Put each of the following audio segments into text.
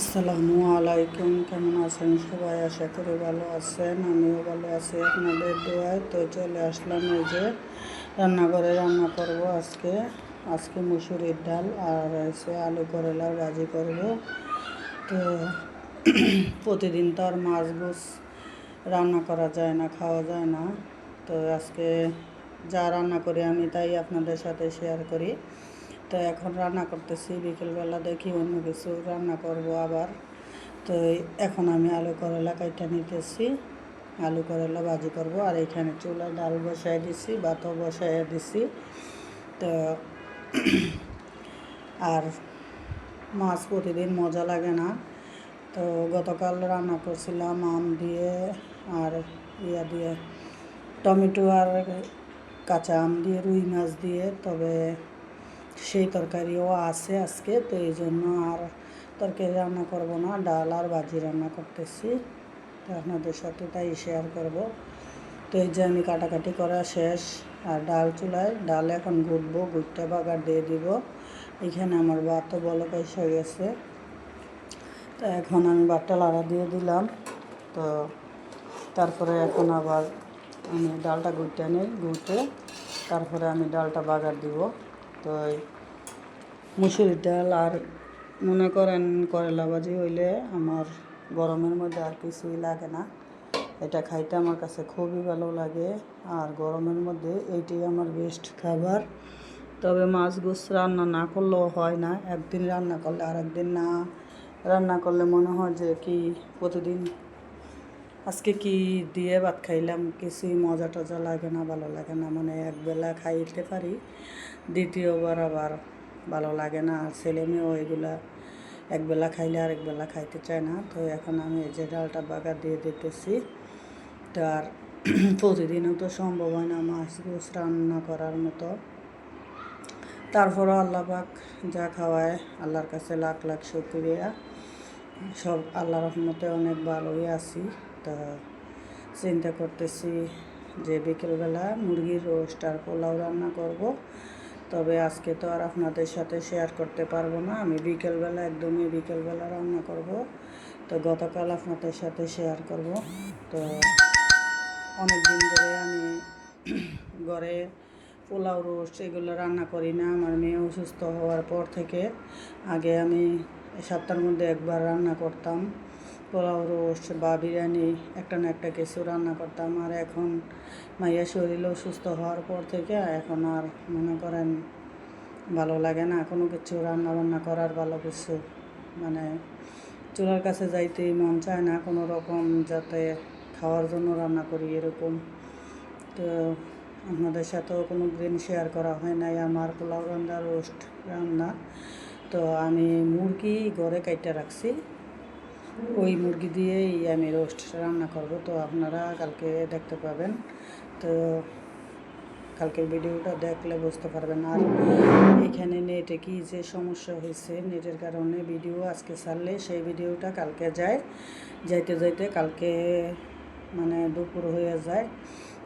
আসসালামু আলাইকুম, কেমন আছেন সবাই? আশা করি ভালো আছেন, আমিও ভালো আছি আপনাদের দোয়ায়। তো চলে আসলাম এই যে রান্নাঘরে রান্না করব আজকে মুসুরির ডাল আর হচ্ছে আলু করলার ভাজি করব। তো প্রতিদিন তো আর মাছ গোছ রান্না করা যায় না, খাওয়া যায় না। তো আজকে যা রান্না করি আমি তাই আপনাদের সাথে শেয়ার করি। তো এখন রান্না করতেছি, বিকেলবেলা দেখি অন্য কিছু রান্না করব আবার। তো এখন আমি আলু করলা কাইটা নিতেছি, আলু করলা ভাজি করব। আর এখানে চুলায় ডাল বসাই দিছি, ভাতও বসাই দিছি। তো আর মাছ প্রতিদিন মজা লাগে না। তো গতকাল রান্না করছিলাম আম দিয়ে আর ইয়া দিয়ে, টমেটো আর কাঁচা আম দিয়ে, রুই মাছ দিয়ে। তবে সেই তরকারিও আছে আজকে, তো এই জন্য আর তরকারি রান্না করব না, ডাল আর ভাজি রান্না করতেছি। তো আপনাদের সাথে তাই শেয়ার করব। তো এই যে আমি কাটাকাটি করা শেষ, আর ডাল চুলায়, ডাল এখন গুটবো, গুটটা বাগার দিয়ে দিব। এখানে আমার ভাতও বলক এসে গেছে। তো এখন আমি ভাতটা লাড়া দিয়ে দিলাম। তো তারপরে এখন আবার আমি ডালটা গুটে নিই, গুটে তারপরে আমি ডালটা বাগার দিব। তো মুসুরির ডাল আর মনে করেন করলা ভাজি হইলে আমার গরমের মধ্যে আর কিছুই লাগে না। এটা খাইতে আমার কাছে খুবই ভালো লাগে, আর গরমের মধ্যে এইটাই আমার বেস্ট খাবার। তবে মাছ গোছ রান্না না করলেও হয় না, একদিন রান্না করলে আর একদিন না রান্না করলে মনে হয় যে কি প্রতিদিন আজকে কি দিয়ে ভাত খাইলাম, কিছুই মজা টজা লাগে না, ভালো লাগে না। মানে একবেলা খাইতে পারি, দ্বিতীয়বার আবার ভালো লাগে না। আর ছেলে মেয়েও এগুলা একবেলা খাইলে আর একবেলা খাইতে চায় না। তো এখন আমি এই যে ডালটা বাগার দিয়ে দিতেছি। তো আর প্রতিদিনও তো সম্ভব হয় না মাছ গোছ রান্না করার মতো। তারপরও আল্লাহ পাক যা খাওয়ায়, আল্লাহর কাছে লাখ লাখ শুকরিয়া। সব আল্লাহর রহমতে অনেক ভালোই আছি। তা চিন্তা করতেছি যে বিকেলবেলা মুরগির রোস্ট আর পোলাও রান্না করব। তবে আজকে তো আর আপনাদের সাথে শেয়ার করতে পারবো না, আমি বিকেলবেলা, একদমই বিকেলবেলা রান্না করব। তো গতকাল আপনাদের সাথে শেয়ার করব। তো অনেক দিন ধরে আমি ঘরে পোলাও রোস্ট এগুলো রান্না করি না। আমার মেয়ে অসুস্থ হওয়ার পর থেকে আগে আমি সপ্তাহের মধ্যে একবার রান্না করতাম পোলাও রোস্ট বা বিরিয়ানি, একটা না একটা কিছু রান্না করতাম। আর এখন মাইয়া শরীর অসুস্থ হওয়ার পর থেকে এখন আর মনে করেন ভালো লাগে না কোনো কিছু রান্না বান্না করার, ভালো কিছু মানে চুলার কাছে যাইতেই মন চায় না কোনো রকম, যাতে খাওয়ার জন্য রান্না করি এরকম। তো আপনাদের সাথেও কোনো দিন শেয়ার করা হয় নাই আমার পোলাও রান্না, রোস্ট রান্না। তো আমি মুরগি ঘরে কাইটা রাখছি, ওই মুরগি দিয়েই আমি রোস্ট রান্না করব। তো আপনারা কালকে দেখতে পাবেন। তো কালকের ভিডিওটা দেখলে বুঝতে পারবেন। আর এখানে নেটে কি যে সমস্যা হয়েছে, নেটের কারণে ভিডিও আজকে ছাড়লে সেই ভিডিওটা কালকে যাইতে যাইতে কালকে মানে দুপুর হয়ে যায়।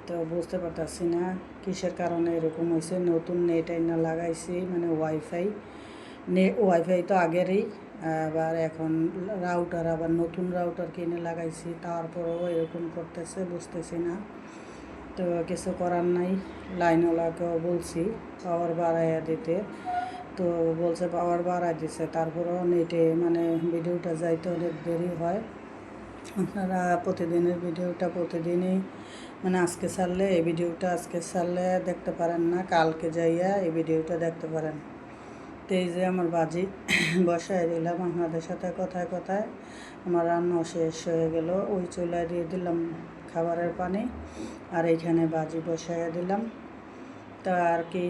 তো বুঝতে পারতাছি না কিসের কারণে এরকম হয়েছে। নতুন নেট আইনা লাগাইছি, মানে ওয়াইফাই তো আগেরই, আবার এখন রাউটার, আবার নতুন রাউটার কিনে লাগাইছি, তারপরেও এরকম করতেছে, বুঝতেছি না। তো কিছু করার নাই, লাইনওয়ালাকেও বলছি পাওয়ার বাড়াইয়া দিতে। তো বলছে পাওয়ার বাড়াই দিছে, তারপরেও নেটে মানে ভিডিওটা যাইতে অনেক দেরি হয়। আপনারা প্রতিদিনের ভিডিওটা প্রতিদিনই মানে আজকে ছাড়লে এই ভিডিওটা আজকে ছাড়লে দেখতে পারেন না, কালকে যাইয়া এই ভিডিওটা দেখতে পারেন। তো এই যে আমার ভাজি বসায় দিলাম, আপনাদের সাথে কথায় কথায় আমার রান্নাও শেষ হয়ে গেল। ওই চুলায় দিয়ে দিলাম খাবারের পানি, আর এইখানে ভাজি বসাইয়া দিলাম। তা আর কি,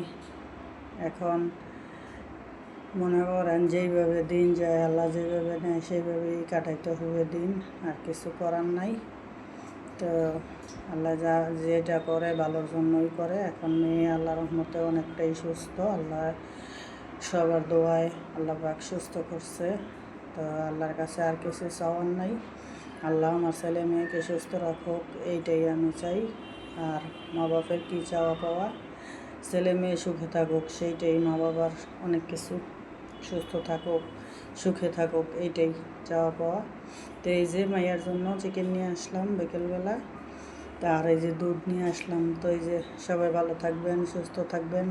এখন মনে করেন যেইভাবে দিন যায়, আল্লাহ যেভাবে নেয় সেইভাবেই কাটাইতে হবে দিন, আর কিছু করার নাই। তো আল্লাহ যেটা করে ভালোর জন্যই করে। এখন মেয়ে আল্লাহর রহমতে অনেকটাই সুস্থ, আল্লাহ সবার দোয়ায় আল্লাহ পাক সুস্থ করছে। তো আল্লাহর কাছে আর কিছু চাওয়ার নাই, আল্লাহ আমার ছেলে মেয়েকে সুস্থ রাখুক, এইটাই আমি চাই। আর মা বাপের কী চাওয়া পাওয়া, ছেলে মেয়ে সুখে থাকুক, সেইটাই মা বাবার অনেক কিছু। সুস্থ থাকুক, সুখে থাকুক, এইটাই চাওয়া পাওয়া। তো এই যে মাইয়ার জন্য চিকেন নিয়ে আসলাম বিকেলবেলা, আর এই যে দুধ নিয়ে আসলাম। তো এই যে সবাই ভালো থাকবেন, সুস্থ থাকবেন।